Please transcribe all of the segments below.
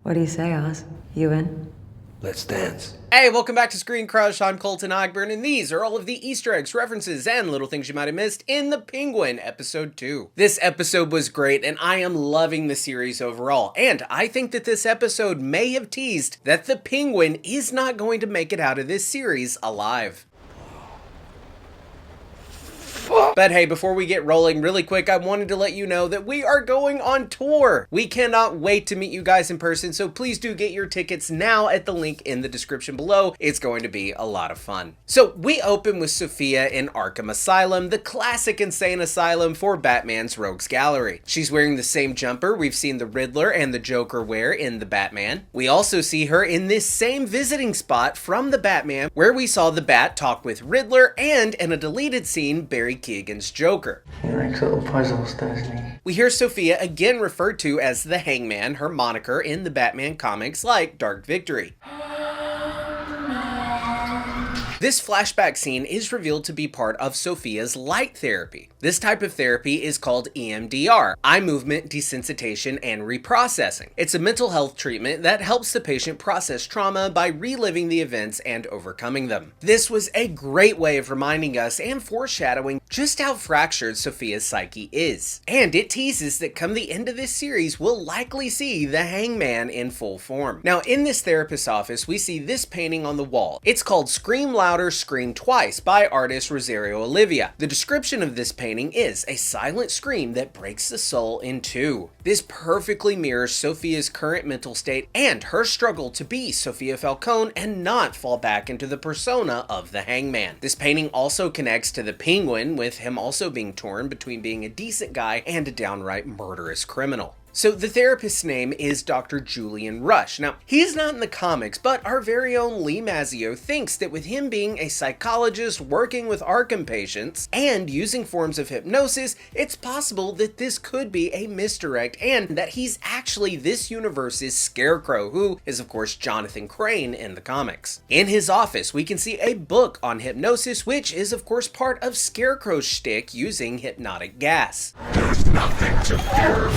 What do you say, Oz? You in? Let's dance. Hey, welcome back to ScreenCrush. I'm Colton Ogburn, and these are all of the Easter eggs, references, and little things you might have missed in The Penguin, Episode 2. This episode was great, and I am loving the series overall, and I think that this episode may have teased that the Penguin is not going to make it out of this series alive. But hey, before we get rolling, really quick, I wanted to let you know that we are going on tour. We cannot wait to meet you guys in person, so please do get your tickets now at the link in the description below. It's going to be a lot of fun. So we open with Sophia in Arkham Asylum, the classic insane asylum for Batman's Rogues Gallery. She's wearing the same jumper we've seen the Riddler and the Joker wear in the Batman. We also see her in this same visiting spot from the Batman where we saw the Bat talk with Riddler and in a deleted scene, Barry Keoghan's Joker. He likes little puzzles, doesn't he? We hear Sophia again referred to as the Hangman, her moniker in the Batman comics like Dark Victory. This flashback scene is revealed to be part of Sophia's light therapy. This type of therapy is called EMDR, eye movement desensitization and reprocessing. It's a mental health treatment that helps the patient process trauma by reliving the events and overcoming them. This was a great way of reminding us and foreshadowing just how fractured Sophia's psyche is. And it teases that come the end of this series, we'll likely see the Hangman in full form. Now, in this therapist's office, we see this painting on the wall. It's called Scream Louder, Scream Twice by artist Rosario Olivia. The description of this painting is a silent scream that breaks the soul in two. This perfectly mirrors Sophia's current mental state and her struggle to be Sophia Falcone and not fall back into the persona of the Hangman. This painting also connects to the Penguin, with him also being torn between being a decent guy and a downright murderous criminal. So the therapist's name is Dr. Julian Rush. Now, he's not in the comics, but our very own Lee Mazzio thinks that with him being a psychologist working with Arkham patients and using forms of hypnosis, it's possible that this could be a misdirect and that he's actually this universe's Scarecrow, who is of course Jonathan Crane in the comics. In his office, we can see a book on hypnosis, which is of course part of Scarecrow's shtick using hypnotic gas. There's nothing to fear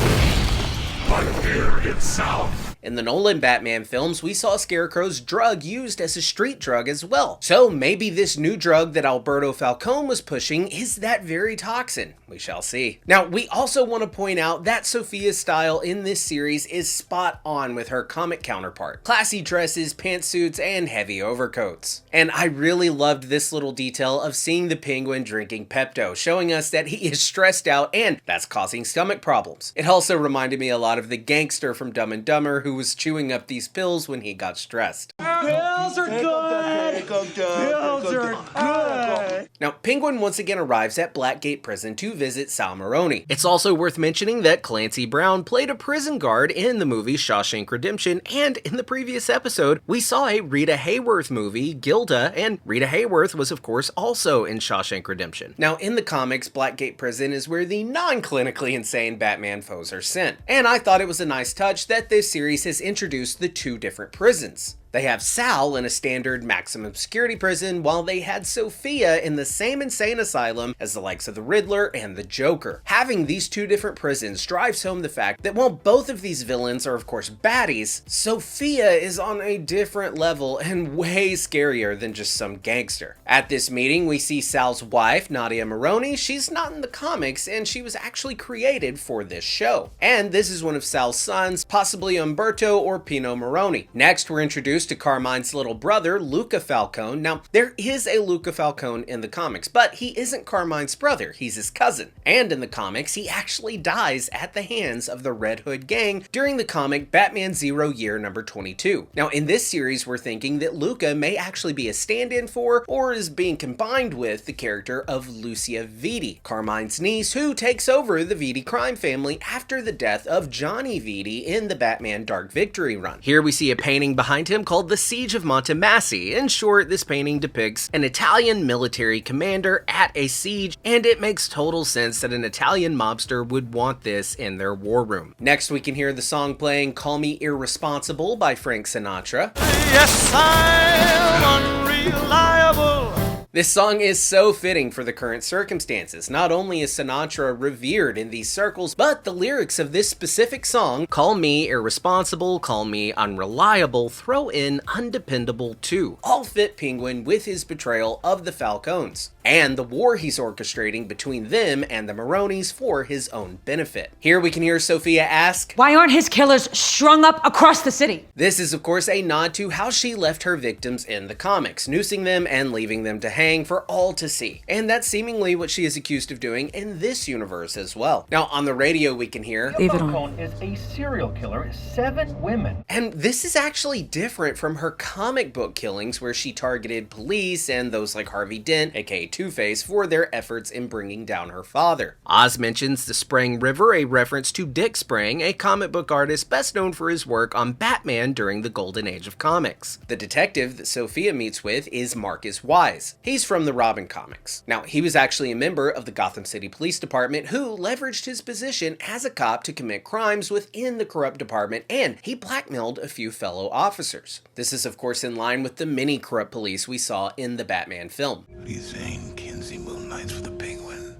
but fear itself. In the Nolan Batman films, we saw Scarecrow's drug used as a street drug as well. So maybe this new drug that Alberto Falcone was pushing is that very toxin. We shall see. Now, we also want to point out that Sophia's style in this series is spot on with her comic counterpart. Classy dresses, pantsuits, and heavy overcoats. And I really loved this little detail of seeing the Penguin drinking Pepto, showing us that he is stressed out and that's causing stomach problems. It also reminded me a lot of the gangster from Dumb and Dumber who was chewing up these pills when he got stressed. Pills are good! Pills are good! Now, Penguin once again arrives at Blackgate Prison to visit Sal Maroni. It's also worth mentioning that Clancy Brown played a prison guard in the movie Shawshank Redemption, and in the previous episode, we saw a Rita Hayworth movie, Gilda, and Rita Hayworth was of course also in Shawshank Redemption. Now, in the comics, Blackgate Prison is where the non-clinically insane Batman foes are sent, and I thought it was a nice touch that this series has introduced the two different prisons. They have Sal in a standard maximum security prison, while they had Sophia in the same insane asylum as the likes of the Riddler and the Joker. Having these two different prisons drives home the fact that while both of these villains are of course baddies, Sophia is on a different level and way scarier than just some gangster. At this meeting, we see Sal's wife, Nadia Maroney. She's not in the comics, and she was actually created for this show. And this is one of Sal's sons, possibly Umberto or Pino Maroni. Next, we're introduced to Carmine's little brother, Luca Falcone. Now, there is a Luca Falcone in the comics, but he isn't Carmine's brother, he's his cousin. And in the comics, he actually dies at the hands of the Red Hood gang during the comic Batman Zero Year number 22. Now, in this series, we're thinking that Luca may actually be a stand-in for, or is being combined with, the character of Lucia Vitti, Carmine's niece, who takes over the Vitti crime family after the death of Johnny Vitti in the Batman Dark Victory run. Here we see a painting behind him called The Siege of Montemassi. In short, this painting depicts an Italian military commander at a siege, and it makes total sense that an Italian mobster would want this in their war room. Next, we can hear the song playing Call Me Irresponsible by Frank Sinatra. Yes, I'm unreliable. This song is so fitting for the current circumstances. Not only is Sinatra revered in these circles, but the lyrics of this specific song, call me irresponsible, call me unreliable, throw in undependable too, all fit Penguin with his betrayal of the Falcones and the war he's orchestrating between them and the Maronis for his own benefit. Here we can hear Sophia ask, "Why aren't his killers strung up across the city?" This is of course a nod to how she left her victims in the comics, noosing them and leaving them to hang for all to see. And that's seemingly what she is accused of doing in this universe as well. Now on the radio we can hear, Leave it on. Falcone is a serial killer, 7 women. And this is actually different from her comic book killings where she targeted police and those like Harvey Dent, aka Two-Face, for their efforts in bringing down her father. Oz mentions the Sprang River, a reference to Dick Sprang, a comic book artist best known for his work on Batman during the golden age of comics. The detective that Sophia meets with is Marcus Wise. He's from the Robin comics. Now, he was actually a member of the Gotham City Police Department who leveraged his position as a cop to commit crimes within the corrupt department, and he blackmailed a few fellow officers. This is of course in line with the many corrupt police we saw in the Batman film. What are you saying, Kinsey moonlights for the Penguin?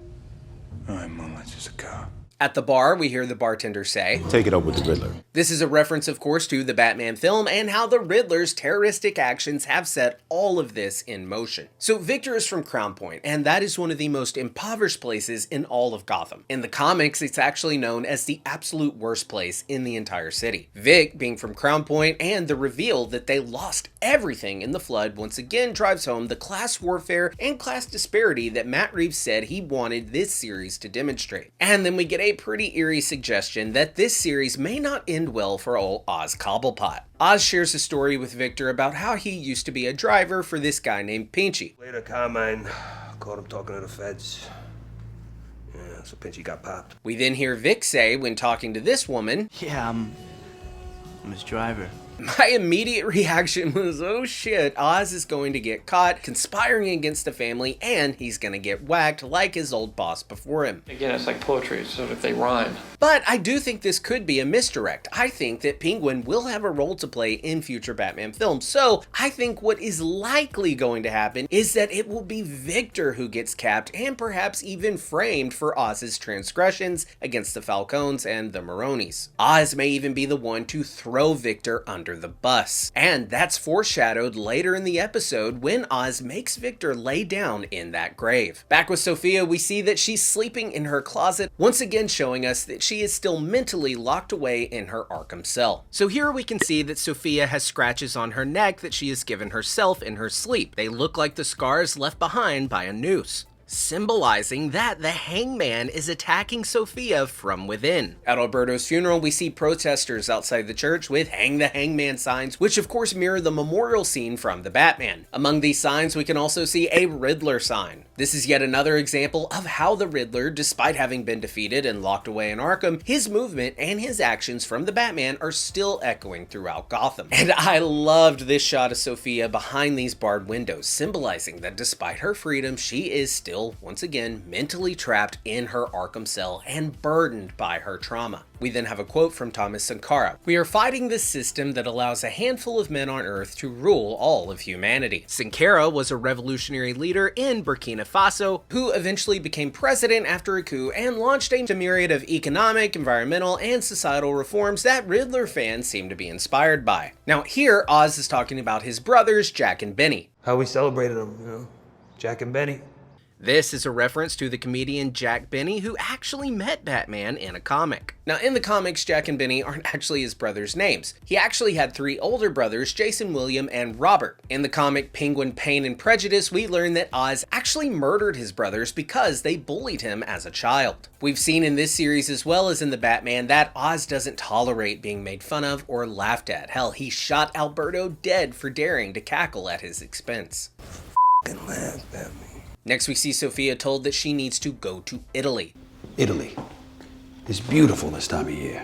I'm moonlights as a cop. At the bar, we hear the bartender say, "Take it up with the Riddler." This is a reference, of course, to the Batman film and how the Riddler's terroristic actions have set all of this in motion. So Victor is from Crown Point, and that is one of the most impoverished places in all of Gotham. In the comics, it's actually known as the absolute worst place in the entire city. Vic, being from Crown Point, and the reveal that they lost everything in the flood once again drives home the class warfare and class disparity that Matt Reeves said he wanted this series to demonstrate. And then we get a pretty eerie suggestion that this series may not end well for old Oz Cobblepot. Oz shares a story with Victor about how he used to be a driver for this guy named Pinchy. Later, Carmine caught him talking to the feds. Yeah, so Pinchy got popped. We then hear Vic say, when talking to this woman, "Yeah, I'm his driver." My immediate reaction was, oh shit, Oz is going to get caught conspiring against the family and he's going to get whacked like his old boss before him. Again, it's like poetry, so if they rhyme. But I do think this could be a misdirect. I think that Penguin will have a role to play in future Batman films. So I think what is likely going to happen is that it will be Victor who gets capped and perhaps even framed for Oz's transgressions against the Falcones and the Maronis. Oz may even be the one to throw Victor under the bus. And that's foreshadowed later in the episode when Oz makes Victor lay down in that grave. Back with Sophia, we see that she's sleeping in her closet, once again showing us that she is still mentally locked away in her Arkham cell. So here we can see that Sophia has scratches on her neck that she has given herself in her sleep. They look like the scars left behind by a noose, symbolizing that the hangman is attacking Sophia from within. At Alberto's funeral, we see protesters outside the church with "Hang the Hangman" signs, which of course mirror the memorial scene from the Batman. Among these signs, we can also see a Riddler sign. This is yet another example of how the Riddler, despite having been defeated and locked away in Arkham, his movement and his actions from the Batman are still echoing throughout Gotham. And I loved this shot of Sophia behind these barred windows, symbolizing that despite her freedom, she is still once again mentally trapped in her Arkham cell and burdened by her trauma. We then have a quote from Thomas Sankara. "We are fighting the system that allows a handful of men on Earth to rule all of humanity." Sankara was a revolutionary leader in Burkina Faso who eventually became president after a coup and launched a myriad of economic, environmental, and societal reforms that Riddler fans seem to be inspired by. Now here, Oz is talking about his brothers, Jack and Benny. How we celebrated them, Jack and Benny. This is a reference to the comedian Jack Benny, who actually met Batman in a comic. Now, in the comics, Jack and Benny aren't actually his brothers' names. He actually had 3 older brothers, Jason, William, and Robert. In the comic Penguin, Pain, and Prejudice, we learn that Oz actually murdered his brothers because they bullied him as a child. We've seen in this series, as well as in the Batman, that Oz doesn't tolerate being made fun of or laughed at. Hell, he shot Alberto dead for daring to cackle at his expense. F***ing laugh at me. Next, we see Sophia told that she needs to go to Italy. Italy. It's beautiful this time of year.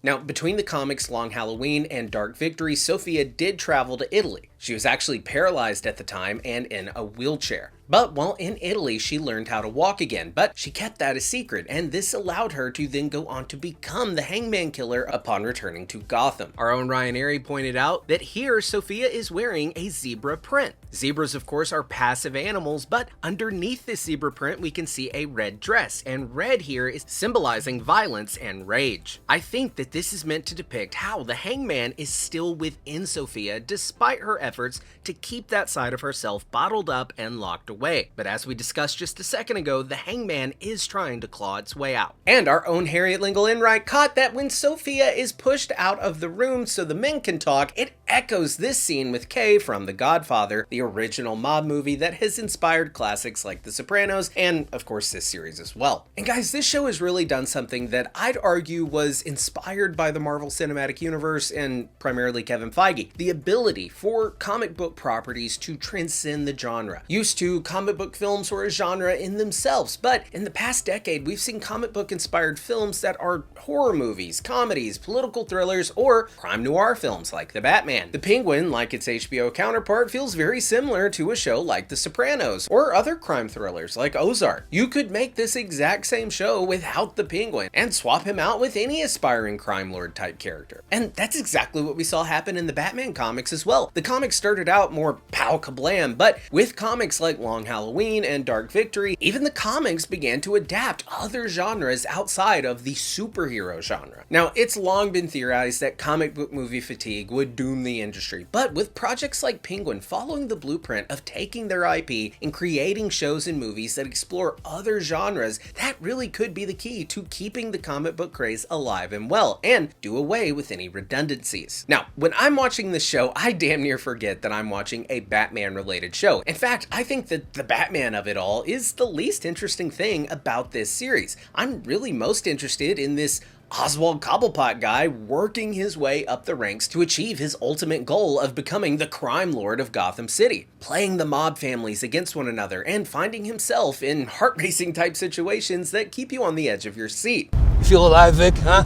Now, between the comics Long Halloween and Dark Victory, Sophia did travel to Italy. She was actually paralyzed at the time and in a wheelchair. But while in Italy, she learned how to walk again, but she kept that a secret, and this allowed her to then go on to become the Hangman Killer upon returning to Gotham. Our own Ryan Airy pointed out that here Sophia is wearing a zebra print. Zebras, of course, are passive animals, but underneath this zebra print, we can see a red dress, and red here is symbolizing violence and rage. I think that this is meant to depict how the Hangman is still within Sophia despite her efforts to keep that side of herself bottled up and locked away. But as we discussed just a second ago, the Hangman is trying to claw its way out. And our own Harriet Lingle Enright caught that when Sophia is pushed out of the room so the men can talk, it echoes this scene with Kay from The Godfather, the original mob movie that has inspired classics like The Sopranos and, of course, this series as well. And guys, this show has really done something that I'd argue was inspired by the Marvel Cinematic Universe and primarily Kevin Feige: the ability for comic book properties to transcend the genre. Used to, comic book films were a genre in themselves, but in the past decade, we've seen comic book inspired films that are horror movies, comedies, political thrillers, or crime noir films like The Batman. The Penguin, like its HBO counterpart, feels very similar to a show like The Sopranos, or other crime thrillers like Ozark. You could make this exact same show without the Penguin, and swap him out with any aspiring crime lord type character. And that's exactly what we saw happen in the Batman comics as well. The comics started out more pow kablam, but with comics like Long Halloween and Dark Victory, even the comics began to adapt other genres outside of the superhero genre. Now, it's long been theorized that comic book movie fatigue would doom the industry, but with projects like Penguin following the blueprint of taking their IP and creating shows and movies that explore other genres, that really could be the key to keeping the comic book craze alive and well, and do away with any redundancies. Now, when I'm watching this show, I damn near forget that I'm watching a Batman related show. In fact, I think that the Batman of it all is the least interesting thing about this series. I'm really most interested in this Oswald Cobblepot guy working his way up the ranks to achieve his ultimate goal of becoming the crime lord of Gotham City, playing the mob families against one another and finding himself in heart-racing type situations that keep you on the edge of your seat. You feel alive, Vic, huh?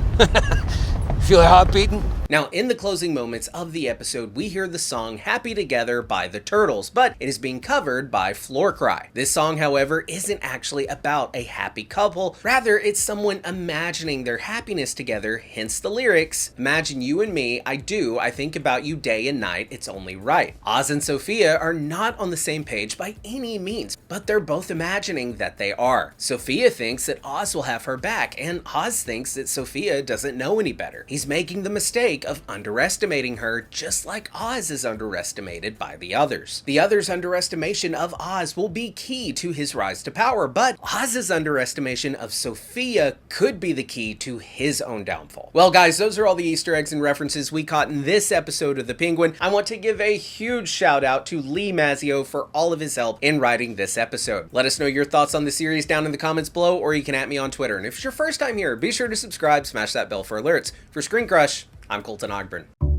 Feel your heart beating? Now, in the closing moments of the episode, we hear the song Happy Together by the Turtles, but it is being covered by Floor Cry. This song, however, isn't actually about a happy couple. Rather, it's someone imagining their happiness together, hence the lyrics, "Imagine you and me, I do, I think about you day and night, it's only right." Oz and Sophia are not on the same page by any means, but they're both imagining that they are. Sophia thinks that Oz will have her back, and Oz thinks that Sophia doesn't know any better. He's making the mistake of underestimating her, just like Oz is underestimated by the others. The others' underestimation of Oz will be key to his rise to power, but Oz's underestimation of Sophia could be the key to his own downfall. Well guys, those are all the Easter eggs and references we caught in this episode of The Penguin. I want to give a huge shout out to Lee Mazzio for all of his help in writing this episode. Let us know your thoughts on the series down in the comments below, or you can at me on Twitter. And if it's your first time here, be sure to subscribe, smash that bell for alerts. For ScreenCrush, I'm Colton Ogburn.